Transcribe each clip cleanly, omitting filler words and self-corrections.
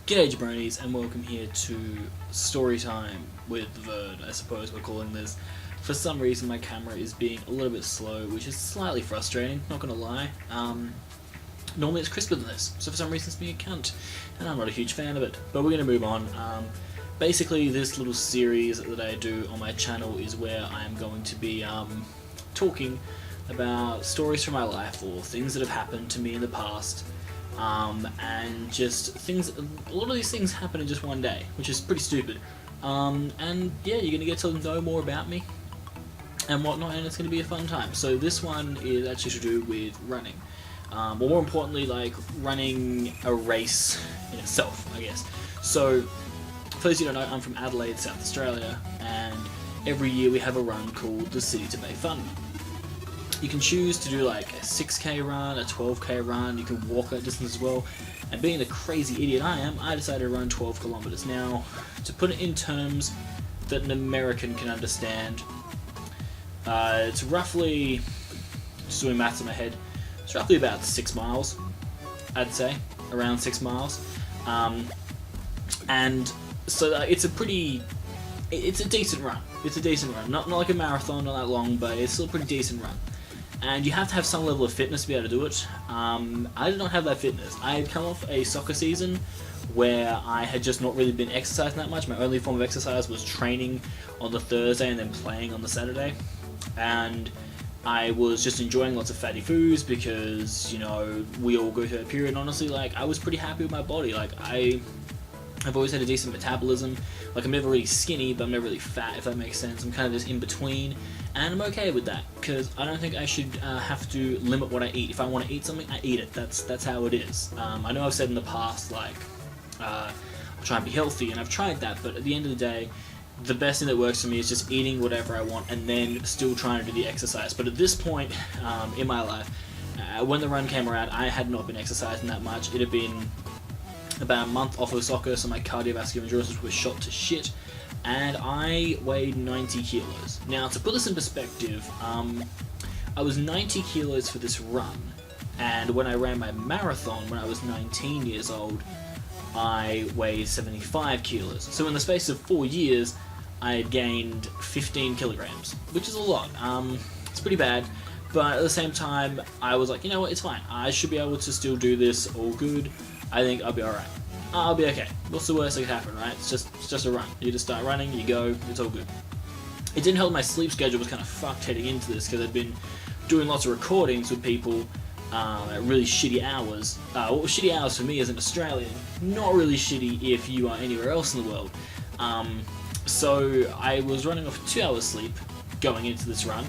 G'day jabronis, and welcome here to story time with Verd, I suppose we're calling this. For some reason my camera is being a little bit slow, which is slightly frustrating, not gonna lie. Normally it's crisper than this, so for some reason it's being a cunt, and I'm not a huge fan of it. But we're gonna move on. Basically this little series that I do on my channel is where I'm going to be talking about stories from my life or things that have happened to me in the past. And just things, a lot of these things happen in just one day, which is pretty stupid. And yeah, you're gonna get to know more about me and whatnot, and it's gonna be a fun time. So this one is actually to do with running. But more importantly, like running a race in itself, I guess. So, for those of you who don't know, I'm from Adelaide, South Australia, and every year we have a run called the City to Bay Fun. You can choose to do like a 6k run, a 12k run, you can walk that distance as well, and being the crazy idiot I am, I decided to run 12 kilometers. Now, to put it in terms that an American can understand, it's roughly, just doing maths in my head, it's roughly about 6 miles, I'd say, around 6 miles, and so it's a decent run. It's a decent run, not like a marathon, not that long, but it's still a pretty decent run. And you have to have some level of fitness to be able to do it. I did not have that fitness. I had come off a soccer season where I had just not really been exercising that much. My only form of exercise was training on the Thursday and then playing on the Saturday. And I was just enjoying lots of fatty foods because, you know, we all go through that period. And honestly, like, I was pretty happy with my body. Like, I've always had a decent metabolism. Like, I'm never really skinny, but I'm never really fat, if that makes sense. I'm kind of just in between, and I'm okay with that, because I don't think I should have to limit what I eat. If I want to eat something, I eat it. That's how it is. I know I've said in the past, like, I'll try and be healthy, and I've tried that, but at the end of the day, the best thing that works for me is just eating whatever I want, and then still trying to do the exercise. But at this point in my life, when the run came around, I had not been exercising that much. It had been about a month off of soccer, so my cardiovascular endurance was shot to shit, and I weighed 90 kilos. Now, to put this in perspective, I was 90 kilos for this run, and when I ran my marathon when I was 19 years old, I weighed 75 kilos. So in the space of 4 years, I had gained 15 kilograms, which is a lot. It's pretty bad, but at the same time, I was like, you know what, it's fine. I should be able to still do this all good. I think I'll be alright. I'll be okay. What's the worst that could happen, right? It's just a run. You just start running, you go, it's all good. It didn't help my sleep schedule was kind of fucked heading into this, because I'd been doing lots of recordings with people at really shitty hours. What was shitty hours for me as an Australian, not really shitty if you are anywhere else in the world. So I was running off 2 hours sleep going into this run.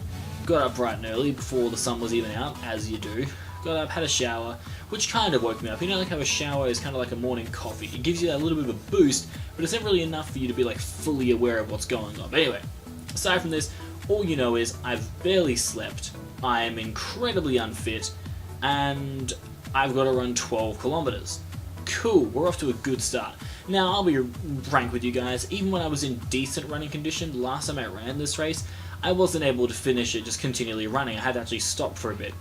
Got up bright and early before the sun was even out, as you do. Got up, had a shower, which kind of woke me up. You know, like how a shower is kind of like a morning coffee. It gives you that little bit of a boost, but it's not really enough for you to be like fully aware of what's going on. But anyway, aside from this, all you know is I've barely slept, I am incredibly unfit, and I've got to run 12 kilometers. Cool, we're off to a good start. Now, I'll be frank with you guys, even when I was in decent running condition, last time I ran this race, I wasn't able to finish it just continually running. I had to actually stop for a bit.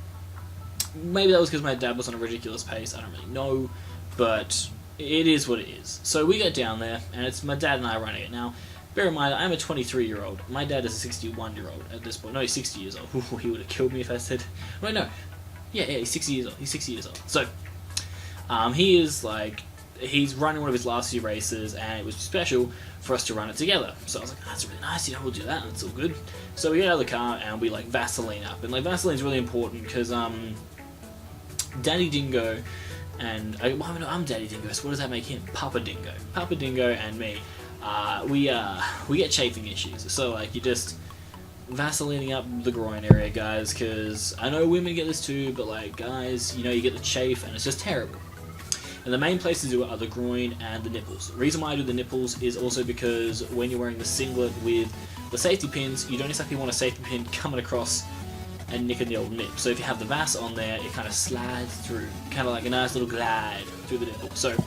Maybe that was because my dad was on a ridiculous pace, I don't really know, but it is what it is. So we get down there, and it's my dad and I running it. Now, bear in mind, I'm a 23-year-old. My dad is a 61-year-old at this point. No, he's 60 years old. Ooh, he would have killed me if I said... Wait, no. Yeah, he's 60 years old. He's 60 years old. So, he is, like... He's running one of his last few races, and it was special for us to run it together. So I was like, oh, that's really nice, you know, we'll do that, that's all good. So we get out of the car, and we, like, Vaseline up. And, like, Vaseline's really important, because, Daddy Dingo and... I'm Daddy Dingo, so what does that make him? Papa Dingo. Papa Dingo and me, we get chafing issues. So, like, you just Vaselining up the groin area, guys, because I know women get this too, but, like, guys, you know, you get the chafe, and it's just terrible. And the main places to do it are the groin and the nipples. The reason why I do the nipples is also because when you're wearing the singlet with the safety pins, you don't exactly want a safety pin coming across and nicking the old nip. So if you have the Vas on there, it kind of slides through, kind of like a nice little glide through the nipple. So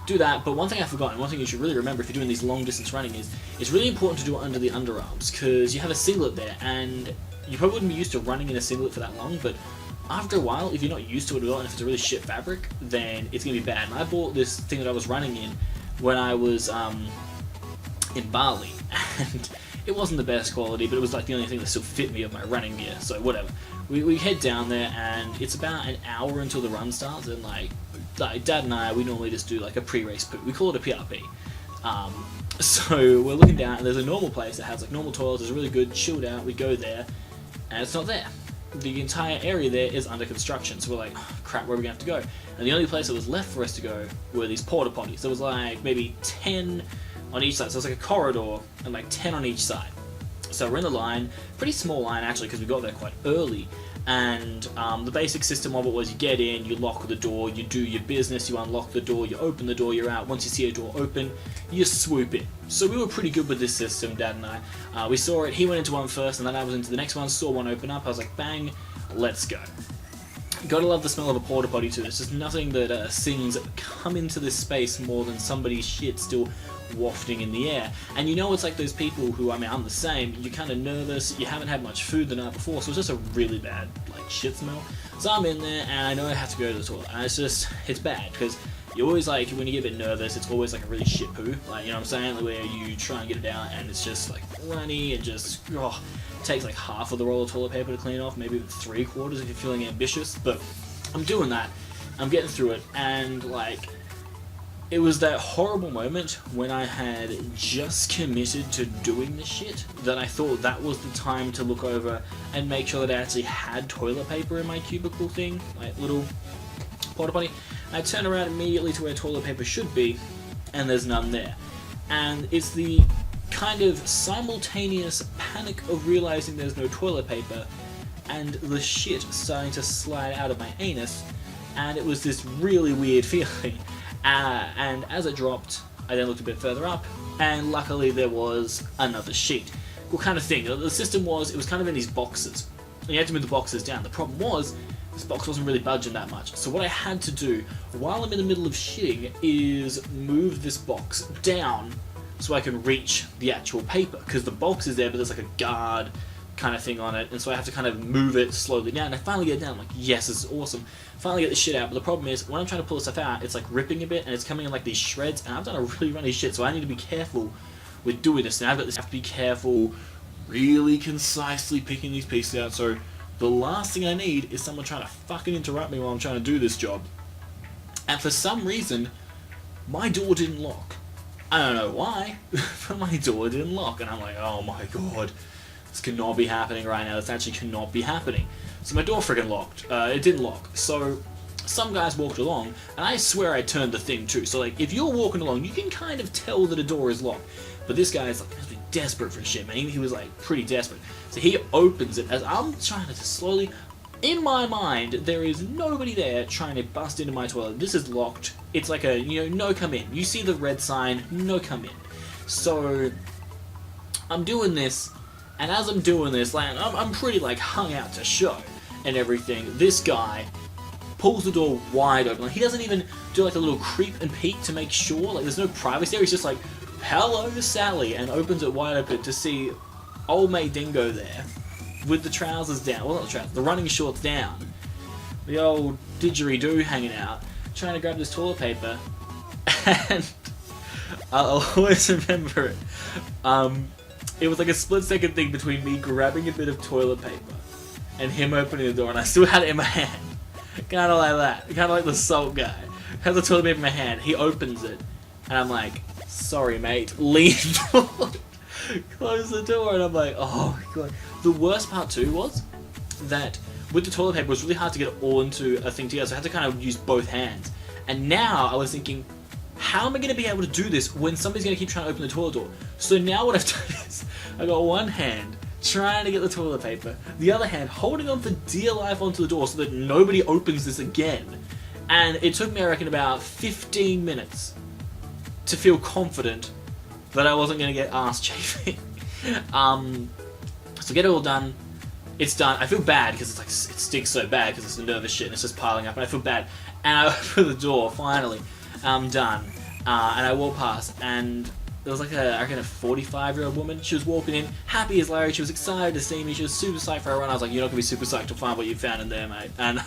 do that. But one thing I've forgotten, one thing you should really remember if you're doing these long distance running is it's really important to do it under the underarms, because you have a singlet there, and you probably wouldn't be used to running in a singlet for that long, but after a while, if you're not used to it at all, and if it's a really shit fabric, then it's going to be bad. And I bought this thing that I was running in when I was in Bali, and it wasn't the best quality, but it was like the only thing that still fit me of my running gear, so whatever. We head down there, and it's about an hour until the run starts, and like Dad and I, we normally just do like a pre-race poo. We call it a PRP. So we're looking down, and there's a normal place that has like normal toilets, it's really good, chilled out, we go there, and it's not there. The entire area there is under construction, so we're like, oh, crap, where are we going to have to go? And the only place that was left for us to go were these porta potties. There was like maybe 10 on each side, so it was like a corridor, and like 10 on each side. So we're in the line, pretty small line actually, because we got there quite early, and the basic system of it was you get in, you lock the door, you do your business, you unlock the door, you open the door, you're out. Once you see a door open, you swoop in. So we were pretty good with this system, Dad and I. We saw it, he went into one first, and then I was into the next one, saw one open up, I was like, bang, let's go. Gotta love the smell of a porta potty too. There's just nothing that sings come into this space more than somebody's shit still wafting in the air. And you know, it's like those people who, I mean, I'm the same, you're kind of nervous, you haven't had much food the night before, so it's just a really bad like shit smell. So I'm in there and I know I have to go to the toilet, and it's bad because you always like, when you get a bit nervous, it's always like a really shit poo, like, you know what I'm saying, like, where you try and get it out and it's just like runny and just takes like half of the roll of toilet paper to clean off, maybe 3/4 if you're feeling ambitious. But I'm doing that, I'm getting through it, and like, it was that horrible moment when I had just committed to doing the shit that I thought that was the time to look over and make sure that I actually had toilet paper in my cubicle thing, like little porta potty. I turn around immediately to where toilet paper should be, and there's none there. And it's the kind of simultaneous panic of realizing there's no toilet paper and the shit starting to slide out of my anus, and it was this really weird feeling. And as it dropped, I then looked a bit further up, and luckily there was another sheet. What kind of thing? The system was, it was kind of in these boxes, and you had to move the boxes down. The problem was, this box wasn't really budging that much, so what I had to do, while I'm in the middle of shitting, is move this box down so I can reach the actual paper, because the box is there, but there's like a guard kind of thing on it, and so I have to kind of move it slowly down, and I finally get it down. I'm like, yes, this is awesome. Finally get the shit out, but the problem is, when I'm trying to pull stuff out, it's like ripping a bit, and it's coming in like these shreds, and I've done a really runny shit, so I need to be careful with doing this. Now I've got this, I have to be careful, really concisely picking these pieces out, so the last thing I need is someone trying to fucking interrupt me while I'm trying to do this job. And for some reason, my door didn't lock. I don't know why, but my door didn't lock, and I'm like, oh my god, this cannot be happening right now, this actually cannot be happening. So my door friggin' locked, it didn't lock, so some guys walked along, and I swear I turned the thing too, so like, if you're walking along, you can kind of tell that a door is locked, but this guy's like, he's been desperate for shit, man, he was like, pretty desperate, so he opens it, as I'm trying to just slowly, in my mind, there is nobody there trying to bust into my toilet, this is locked, it's like a, you know, no come in, you see the red sign, no come in, so, I'm doing this, and as I'm doing this, like, I'm pretty like hung out to show and everything. This guy pulls the door wide open. Like, he doesn't even do like a little creep and peek to make sure. Like, there's no privacy there. He's just like, "Hello, Sally," and opens it wide open to see old mate Dingo there with the trousers down. Well, not the trousers, the running shorts down. The old didgeridoo hanging out, trying to grab this toilet paper, and I'll always remember it. It was like a split-second thing between me grabbing a bit of toilet paper and him opening the door, and I still had it in my hand. Kind of like that. Kind of like the salt guy. I have the toilet paper in my hand, he opens it, and I'm like, sorry mate, lean forward, close the door, and I'm like, oh my god. The worst part too was that with the toilet paper, it was really hard to get it all into a thing together, so I had to kind of use both hands. And now I was thinking, how am I going to be able to do this when somebody's going to keep trying to open the toilet door? So now what I've done is, I got one hand trying to get the toilet paper, the other hand holding on for dear life onto the door so that nobody opens this again. And it took me, I reckon, about 15 minutes to feel confident that I wasn't going to get ass chafing. So get it all done. It's done. I feel bad because it's like, it stinks so bad because it's the nervous shit and it's just piling up, and I feel bad. And I open the door, finally. I'm done. And I walk past, and there was like I reckon a 45-year-old woman. She was walking in, happy as Larry. She was excited to see me. She was super psyched for her run. I was like, you're not gonna be super psyched to find what you found in there, mate. And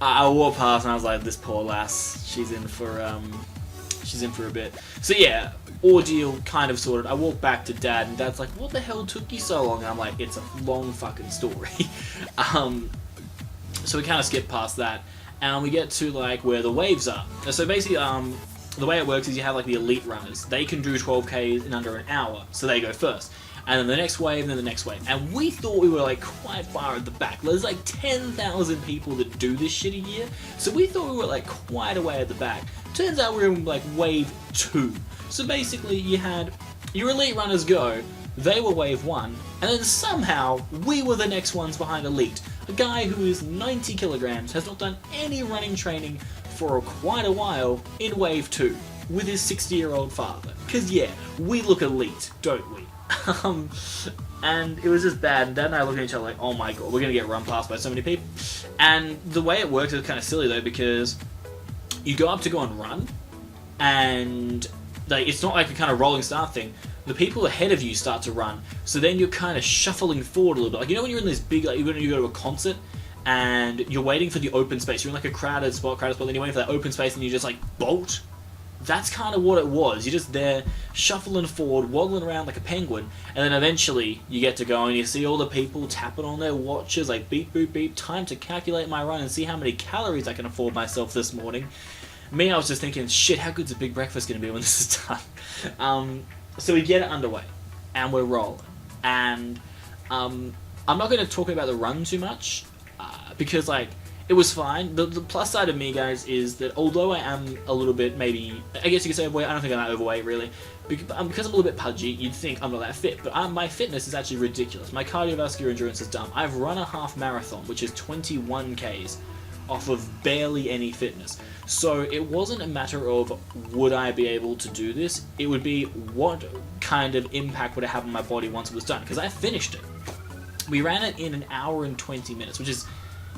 I walked past and I was like, this poor lass, she's in for a bit. So yeah, ordeal kind of sorted. I walked back to Dad, and Dad's like, what the hell took you so long? And I'm like, it's a long fucking story. So we kind of skip past that, and we get to like where the waves are. So basically, the way it works is you have like the elite runners. They can do 12Ks in under an hour, so they go first. And then the next wave, and then the next wave. And we thought we were like quite far at the back. There's like 10,000 people that do this shit a year, so we thought we were like quite a way at the back. Turns out we were in like wave 2. So basically you had your elite runners go, they were wave 1, and then somehow we were the next ones behind elite. A guy who is 90 kilograms, has not done any running training for quite a while, in wave 2, with his 60-year-old father. Because yeah, we look elite, don't we? And it was just bad, and Dad and I looked at each other like, oh my god, we're gonna get run past by so many people. And the way it works is kind of silly though, because you go up to go and run, and like, it's not like a kind of rolling start thing. The people ahead of you start to run, so then you're kind of shuffling forward a little bit. Like, you know when you're in this big, like, when you go to a concert, and you're waiting for the open space, you're in like a crowded spot, then you're waiting for that open space, and you just like bolt? That's kind of what it was. You're just there, shuffling forward, waddling around like a penguin, and then eventually you get to go and you see all the people tapping on their watches, like beep, boop, beep, time to calculate my run and see how many calories I can afford myself this morning. Me, I was just thinking, shit, how good's a big breakfast going to be when this is done? So we get it underway, and we're rolling. And I'm not going to talk about the run too much, because, like, it was fine. The plus side of me, guys, is that although I am a little bit, maybe, I guess you could say overweight, I don't think I'm that overweight, really. Because I'm a little bit pudgy, you'd think I'm not that fit, but my fitness is actually ridiculous. My cardiovascular endurance is dumb. I've run a half marathon, which is 21 Ks, off of barely any fitness. So it wasn't a matter of would I be able to do this, it would be what kind of impact would it have on my body once it was done, because I finished it. We ran it in an hour and 20 minutes, which is,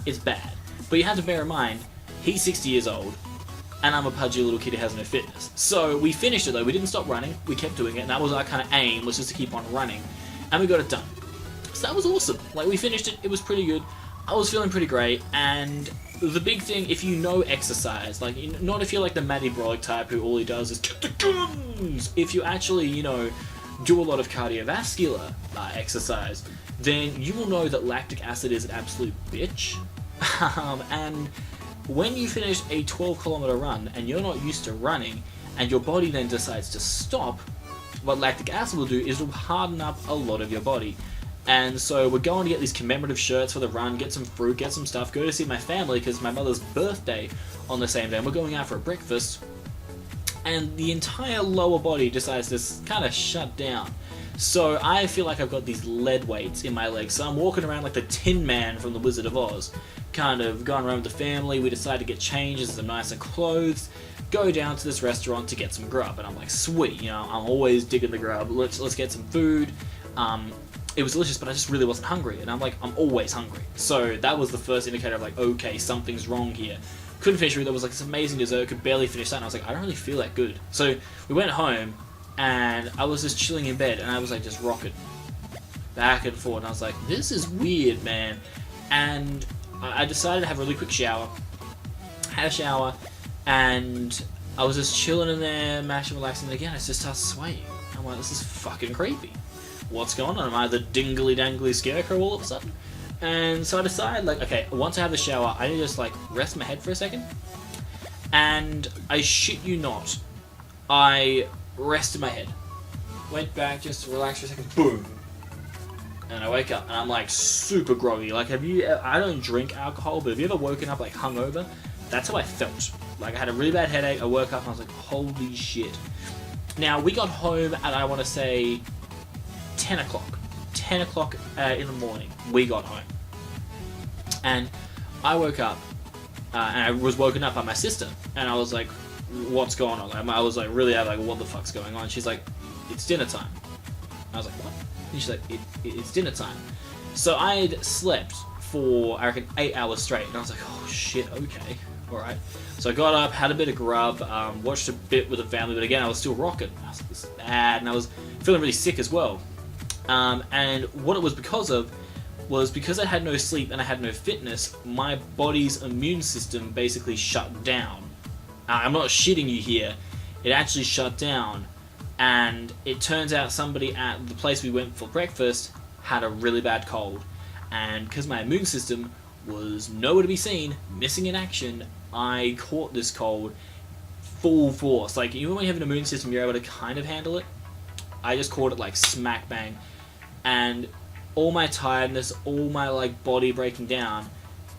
it's bad. But you have to bear in mind, he's 60 years old, and I'm a pudgy little kid who has no fitness. So we finished it though, we didn't stop running, we kept doing it, and that was our kind of aim, was just to keep on running, and we got it done. So that was awesome. Like, we finished it, it was pretty good, I was feeling pretty great, and the big thing, if you know exercise, like, not if you're like the Matty Brolick type who all he does is get the guns, if you actually, you know, do a lot of cardiovascular exercise, then you will know that lactic acid is an absolute bitch. And when you finish a 12-kilometer run and you're not used to running, and your body then decides to stop, what lactic acid will do is it will harden up a lot of your body. And so we're going to get these commemorative shirts for the run, get some fruit, get some stuff, go to see my family because my mother's birthday on the same day, and we're going out for a breakfast, and the entire lower body decides to kind of shut down. So I feel like I've got these lead weights in my legs, so I'm walking around like the Tin Man from The Wizard of Oz, kind of going around with the family. We decide to get changes, some nicer clothes, go down to this restaurant to get some grub, and I'm like, sweet, you know, I'm always digging the grub, let's get some food. It was delicious, but I just really wasn't hungry, and I'm like, I'm always hungry. So that was the first indicator of like, okay, something's wrong here. Couldn't finish it, there was like this amazing dessert, could barely finish that, and I was like, I don't really feel that good. So we went home, and I was just chilling in bed, and I was like just rocking back and forth, and I was like, this is weird, man. And I decided to have a really quick shower, had a shower, and I was just chilling in there, mashing, relaxing, and again, I just started swaying. I'm like, this is fucking creepy. What's going on? Am I the dingly-dangly scarecrow all of a sudden? And so I decided, like, okay, once I have the shower, I need to just, like, rest my head for a second. And I shit you not, I rested my head. Went back just to relax for a second, boom. And I wake up, and I'm, like, super groggy. Like, I don't drink alcohol, but have you ever woken up, like, hungover? That's how I felt. Like, I had a really bad headache, I woke up, and I was like, holy shit. Now, we got home at, I want to say, 10 o'clock. 10 o'clock in the morning, we got home. And I woke up, and I was woken up by my sister, and I was like, what's going on? I was like, really out, like, what the fuck's going on? She's like, it's dinner time. I was like, what? And she's like, it's dinner time. So I had slept for, I reckon, 8 hours straight, and I was like, oh shit, okay. Alright. So I got up, had a bit of grub, watched a bit with the family, but again, I was still rocking. I was this bad, and I was feeling really sick as well. And what it was because of was because I had no sleep and I had no fitness, my body's immune system basically shut down. I'm not shitting you here. It actually shut down, and it turns out somebody at the place we went for breakfast had a really bad cold, and because my immune system was nowhere to be seen, missing in action, I caught this cold full force. Like, even when you have an immune system, you're able to kind of handle it. I just caught it like smack bang, and all my tiredness, all my like body breaking down,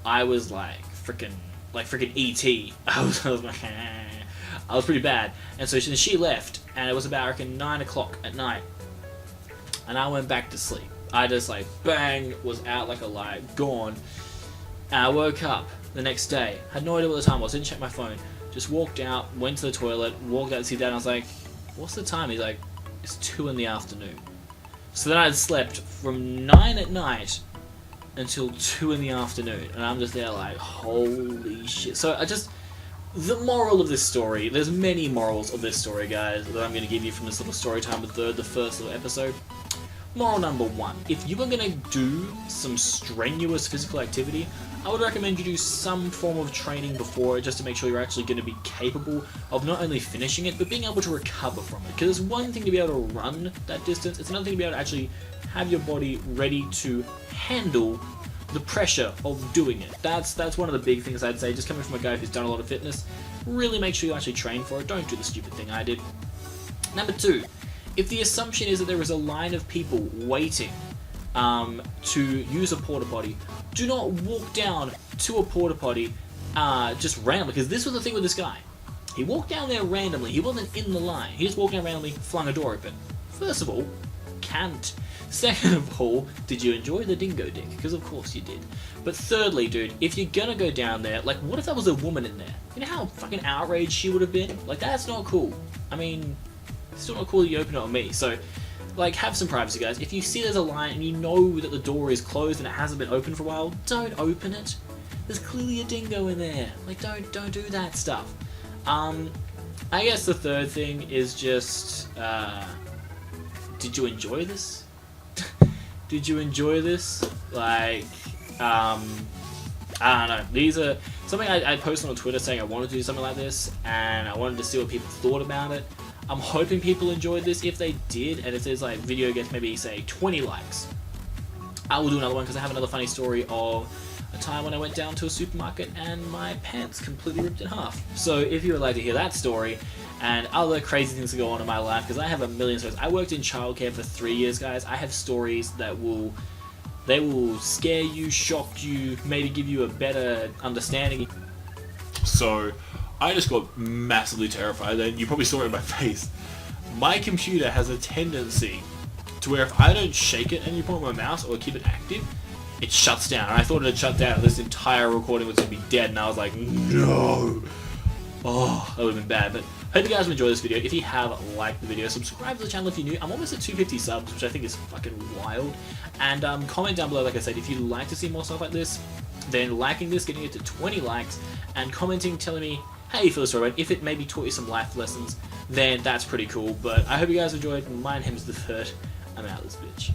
I was like freaking ET. I was like, I was pretty bad. And so she left, and it was about, I reckon, 9 o'clock at night, and I went back to sleep. I just like bang, was out like a light, gone. And I woke up the next day, had no idea what the time was, didn't check my phone, just walked out, went to the toilet, walked out to see Dad, and I was like, what's the time? He's like, it's 2 in the afternoon. So then I had slept from 9 at night until 2 in the afternoon, and I'm just there like, holy shit. So the moral of this story, there's many morals of this story, guys, that I'm going to give you from this little story time with the first little episode. Moral number 1, if you are going to do some strenuous physical activity, I would recommend you do some form of training before it, just to make sure you're actually going to be capable of not only finishing it, but being able to recover from it. Because it's one thing to be able to run that distance, it's another thing to be able to actually have your body ready to handle the pressure of doing it. That's one of the big things I'd say, just coming from a guy who's done a lot of fitness. Really make sure you actually train for it, don't do the stupid thing I did. Number 2, if the assumption is that there is a line of people waiting to use a porta potty, do not walk down to a porta potty just randomly, because this was the thing with this guy. He walked down there randomly, he wasn't in the line, he just walked down randomly, flung a door open. First of all, can't. Second of all, did you enjoy the dingo dick? Because of course you did. But thirdly, dude, if you're gonna go down there, like, what if there was a woman in there? You know how fucking outraged she would have been? Like, that's not cool. I mean, it's still not cool that you open it on me, so, like, have some privacy, guys. If you see there's a line and you know that the door is closed and it hasn't been open for a while, don't open it. There's clearly a dingo in there. Like, don't do that stuff. I guess the third thing is just, did you enjoy this? Did you enjoy this? Like, I don't know. These are something I posted on Twitter saying I wanted to do something like this, and I wanted to see what people thought about it. I'm hoping people enjoyed this. If they did, and if this like video gets maybe say 20 likes, I will do another one, because I have another funny story of a time when I went down to a supermarket and my pants completely ripped in half. So if you would like to hear that story and other crazy things that go on in my life, because I have a million stories. I worked in childcare for 3 years, guys. I have stories that will scare you, shock you, maybe give you a better understanding. So I just got massively terrified, and you probably saw it in my face. My computer has a tendency to where if I don't shake it any point with my mouse or keep it active, it shuts down. And I thought it had shut down and this entire recording was going to be dead, and I was like, no! Oh, that would have been bad. But hope you guys have enjoyed this video. If you have, liked the video, subscribe to the channel if you're new. I'm almost at 250 subs, which I think is fucking wild. And comment down below, like I said, if you'd like to see more stuff like this, then liking this, getting it to 20 likes, and commenting, telling me how you feel the story went. If it maybe taught you some life lessons, then that's pretty cool. But I hope you guys enjoyed. My name's The Third. I'm out of this bitch.